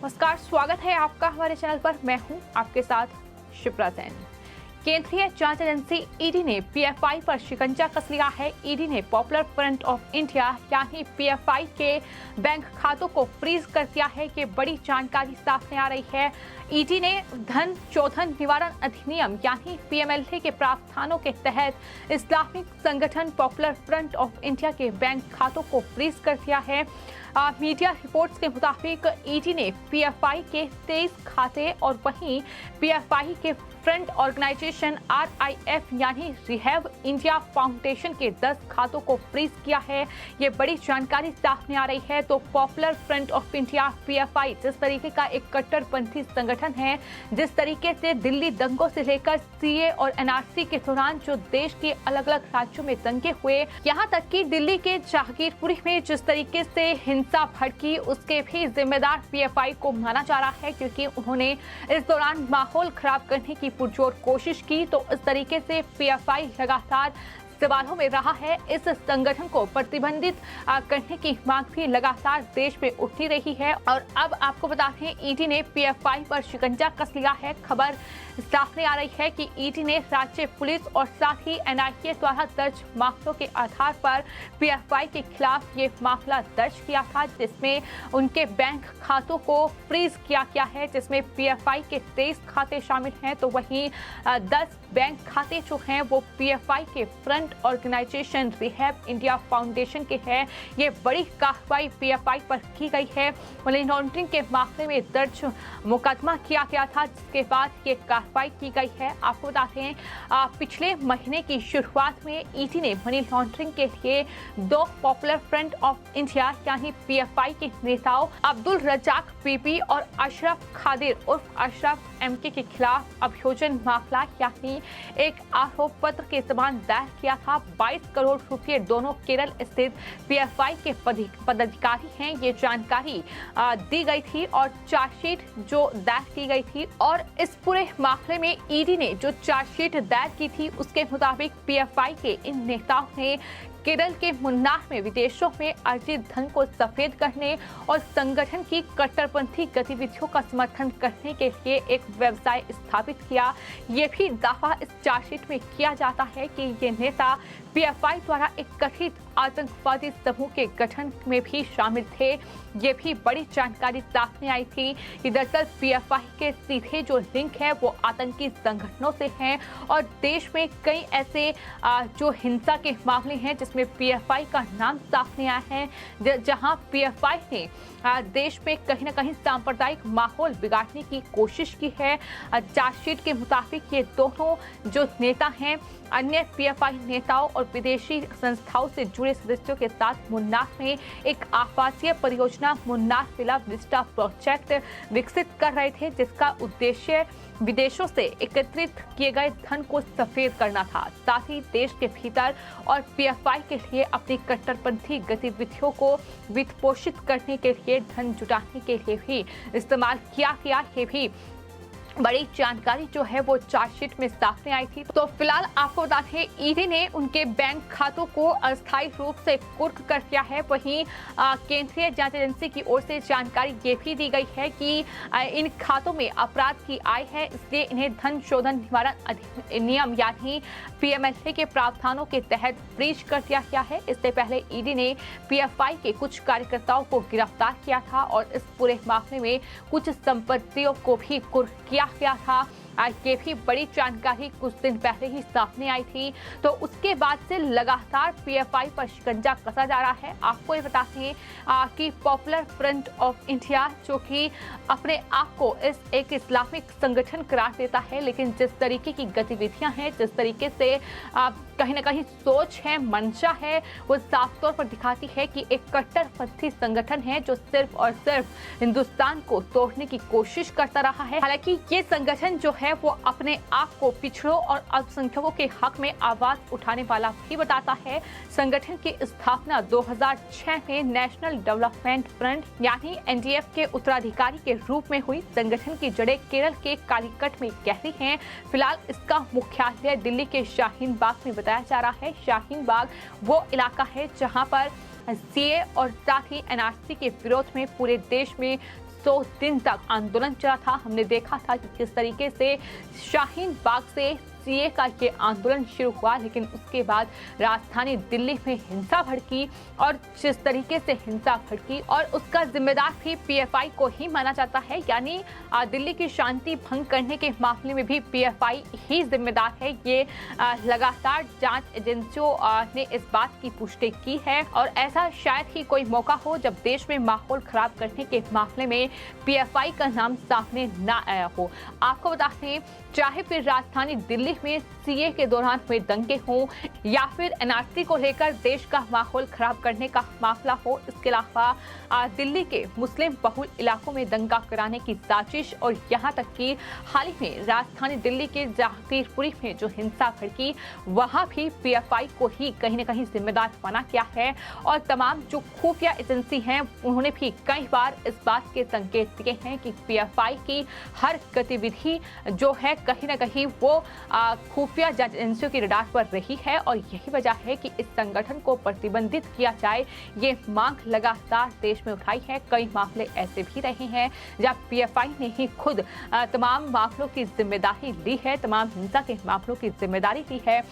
नमस्कार, स्वागत है आपका हमारे चैनल पर। मैं हूं आपके साथ शिप्रा सेन। केंद्रीय जांच एजेंसी ईडी ने पीएफआई पर शिकंजा कस लिया है। ईडी ने पॉपुलर फ्रंट ऑफ इंडिया यानी पीएफआई के बैंक खातों को फ्रीज कर दिया है। ये बड़ी जानकारी सामने आ रही है। ईडी ने धन शोधन निवारण अधिनियम यानी पीएमएलए के प्रावधानों के तहत इस्लामिक संगठन पॉपुलर फ्रंट ऑफ इंडिया के बैंक खातों को फ्रीज कर दिया है। मीडिया रिपोर्ट्स के मुताबिक ईडी ने पीएफआई के 23 खाते और वहीं पीएफआई के फ्रंट ऑर्गेनाइजेशन आरआईएफ यानी रिहैब इंडिया फाउंडेशन के 10 खातों को फ्रीज किया है। ये बड़ी जानकारी सामने आ रही है। तो popular front of India PFI जिस तरीके का एक कट्टरपंथी संगठन है, जिस तरीके से दिल्ली दंगों से लेकर सीए और एनआरसी के दौरान जो देश के अलग अलग राज्यों में दंगे हुए, यहाँ तक कि दिल्ली के जहांगीरपुरी में जिस तरीके से हिंसा भड़की, उसके भी जिम्मेदार पीएफआई को माना जा रहा है, क्योंकि उन्होंने इस दौरान माहौल खराब करने की पुरजोर कोशिश की। तो इस तरीके से पीएफआई लगातार सवालों में रहा है। इस संगठन को प्रतिबंधित करने की मांग भी लगातार देश में उठती रही है। और अब आपको बता दें, ईडी ने पीएफआई पर शिकंजा कस लिया है। खबर सामने आ रही है कि ईडी ने राज्य पुलिस और साथ ही एनआईए द्वारा दर्ज मामलों के आधार पर पीएफआई के खिलाफ ये मामला दर्ज किया था, जिसमें उनके बैंक खातों को फ्रीज किया गया है, जिसमें पीएफआई के 23 खाते शामिल हैं। तो वहीं 10 बैंक खाते जो हैं वो पीएफआई के front organisation Rehab India Foundation के हैं। ये बड़ी कार्रवाई पीएफआई पर की गई है। मनी लॉन्ड्रिंग के मामले में दर्ज मुकदमा किया गया था, जिसके बाद ये कार्रवाई की गई है। आपको बताते हैं, पिछले महीने की शुरुआत में ईडी ने मनी लॉन्ड्रिंग के लिए 2 पॉपुलर फ्रंट ऑफ इंडिया यानी पीएफआई के नेताओं अब्दुल रजाक पीपी और अशरफ खादिर उर्फ अशरफ एमके के खिलाफ अभियोजन मामला यानी एक आरोप पत्र के समान दायर किया था। 22 करोड़ रुपए दोनों केरल स्थित पीएफआई के पदाधिकारी हैं, ये जानकारी दी गई थी और चार्जशीट जो दायर की गई थी। और इस पूरे मामले में ईडी ने जो चार्जशीट दायर की थी, उसके मुताबिक पीएफआई के इन नेताओं ने केरल के मुन्नार में विदेशों में अर्जित धन को सफेद करने और संगठन की कट्टरपंथी गतिविधियों का समर्थन करने के लिए एक व्यवसाय स्थापित किया। ये भी दावा इस चार्जशीट में किया जाता है कि ये नेता पीएफआई द्वारा एक कथित आतंकवादी समूह के गठन में भी शामिल थे। ये भी बड़ी जानकारी सामने आई थी कि दरअसल पीएफआई के सीधे जो लिंक है वो आतंकी संगठनों से हैं और देश में कई ऐसे जो हिंसा के मामले हैं जिसमें पीएफआई का नाम सामने आया है, जहां पीएफआई ने देश में कहीं ना कहीं सांप्रदायिक माहौल बिगाड़ने की कोशिश की है। चार्जशीट के मुताबिक ये दोनों जो नेता हैं अन्य पीएफआई नेताओं और विदेशी संस्थाओं से जुड़े सदस्यों के साथ मुन्नार में एक आवासीय परियोजना मुन्नार विला विस्टा प्रोजेक्ट विकसित कर रहे थे, जिसका उद्देश्य विदेशों से एकत्रित किए गए धन को सफेद करना था। साथ ही देश के भीतर और पीएफआई के लिए अपनी कट्टरपंथी गतिविधियों को वित्त पोषित करने के लिए धन जुटाने के लिए भी इस्तेमाल किया गया। ये भी बड़ी जानकारी जो है वो चार्जशीट में सामने आई थी। तो फिलहाल आपको बता दें, ईडी ने उनके बैंक खातों को अस्थायी रूप से कुर्क कर दिया है। वहीं केंद्रीय जांच एजेंसी की ओर से जानकारी ये भी दी गई है कि इन खातों में अपराध की आय है, इसलिए इन्हें धन शोधन निवारण अधिनियम यानी पीएमएलए के प्रावधानों के तहत फ्रीज कर दिया गया है। इससे पहले ईडी ने पीएफआई के कुछ कार्यकर्ताओं को गिरफ्तार किया था और इस पूरे मामले में कुछ संपत्तियों को भी कुर्क किया गया था। ये भी बड़ी जानकारी कुछ दिन पहले ही सामने आई थी। तो उसके बाद से लगातार पीएफआई पर शिकंजा कसा जा रहा है। आपको ये बताते हैं कि पॉपुलर फ्रंट ऑफ इंडिया जो कि अपने आप को एक इस्लामिक संगठन करार देता है, लेकिन जिस तरीके की गतिविधियां हैं, जिस तरीके से कहीं ना कहीं सोच है, मंशा है, वो साफ तौर पर दिखाती है कि एक कट्टरपंथी संगठन है जो सिर्फ और सिर्फ हिंदुस्तान को तोड़ने की कोशिश करता रहा है। हालांकि ये संगठन जो है वो अपने आप को पिछड़ों और अल्पसंख्यकों के हक में आवाज उठाने वाला भी बताता है। संगठन की स्थापना 2006 में नेशनल डेवलपमेंट फ्रंट यानी एनडीएफ के उत्तराधिकारी के रूप में हुई। संगठन की जड़ें केरल के कालीकट में गहरी हैं। फिलहाल इसका मुख्यालय दिल्ली के शाहीन बाग में बताया जा रहा है। शाहीन बाग वो इलाका है जहां पर सीए और साथ ही एनआरसी के विरोध में पूरे देश में 100 दिन तक आंदोलन चला था। हमने देखा था कि किस तरीके से शाहीन बाग से सीए का ये आंदोलन शुरू हुआ, लेकिन उसके बाद राजधानी दिल्ली में हिंसा भड़की और जिस तरीके से हिंसा भड़की और उसका जिम्मेदार भी पीएफआई को ही माना जाता है। यानी दिल्ली की शांति भंग करने के मामले में भी पीएफआई ही जिम्मेदार है। ये लगातार जांच एजेंसियों ने इस बात की पुष्टि की है और ऐसा शायद ही कोई मौका हो जब देश में माहौल खराब करने के मामले में पीएफआई का नाम सामने ना आया हो। आपको बता दें, चाहे फिर राजधानी दिल्ली में सीए के दौरान हुए दंगे हों या फिर एनआरसी को लेकर देश का माहौल खराब करने का मामला हो, इसके अलावा दिल्ली के मुस्लिम बहुल इलाकों में दंगा कराने की साजिश और यहाँ तक कि हाल ही में राजधानी दिल्ली के जहांगीरपुरी में जो हिंसा भड़की, वहां भी पीएफआई को ही कहीं न कहीं जिम्मेदार माना गया है। और तमाम जो खुफिया एजेंसी हैं, उन्होंने भी कई बार इस बात के संकेत दिए हैं कि पीएफआई की हर गतिविधि जो है कहीं न कहीं वो खुफिया जांच एजेंसियों की रडार पर रही है और यही वजह है कि इस संगठन को प्रतिबंधित किया जाए। ये मांग लगातार देश में उठाई है। कई मामले ऐसे भी रहे हैं जहां पीएफआई ने ही खुद तमाम मामलों की जिम्मेदारी ली है, तमाम हिंसा के मामलों की जिम्मेदारी ली है।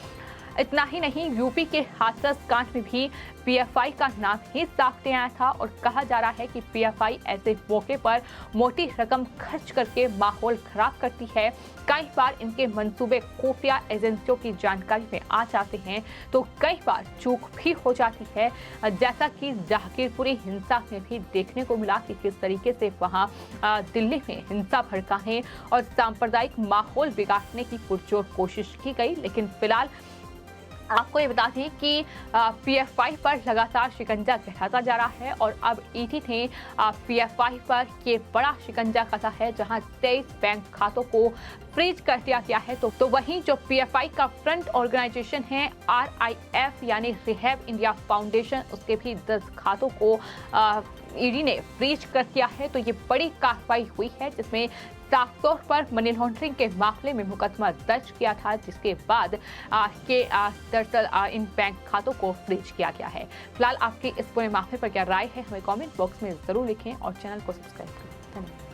इतना ही नहीं, यूपी के हाथरस कांड में भी पीएफआई का नाम ही सामने आया था और कहा जा रहा है कि पीएफआई ऐसे मौके पर मोटी रकम खर्च करके माहौल खराब करती है। कई बार इनके मंसूबे खुफिया एजेंसियों की जानकारी में आ जाते हैं तो कई बार चूक भी हो जाती है, जैसा कि जहांगीरपुरी हिंसा में भी देखने को मिला कि किस तरीके से वहां दिल्ली में हिंसा भड़काने और सांप्रदायिक माहौल बिगाड़ने की पुरजोर कोशिश की गई। लेकिन फिलहाल आपको ये बता दें कि पीएफआई पर लगातार शिकंजा कसता जा रहा है और अब ईडी ने पीएफआई पर ये बड़ा शिकंजा कसा है, जहां 23 बैंक खातों को फ्रीज कर दिया गया है। तो वहीं जो पीएफआई का फ्रंट ऑर्गेनाइजेशन है RIF यानी रिहैब इंडिया फाउंडेशन, उसके भी 10 खातों को ईडी ने फ्रीज कर दिया है। तो ये बड़ी कार्रवाई हुई है जिसमें साफ तौर पर मनी लॉन्ड्रिंग के मामले में मुकदमा दर्ज किया था, जिसके बाद दरअसल इन बैंक खातों को फ्रीज किया गया है। फिलहाल आपकी इस पूरे मामले पर क्या राय है, हमें कमेंट बॉक्स में जरूर लिखें और चैनल को सब्सक्राइब करें। धन्यवाद।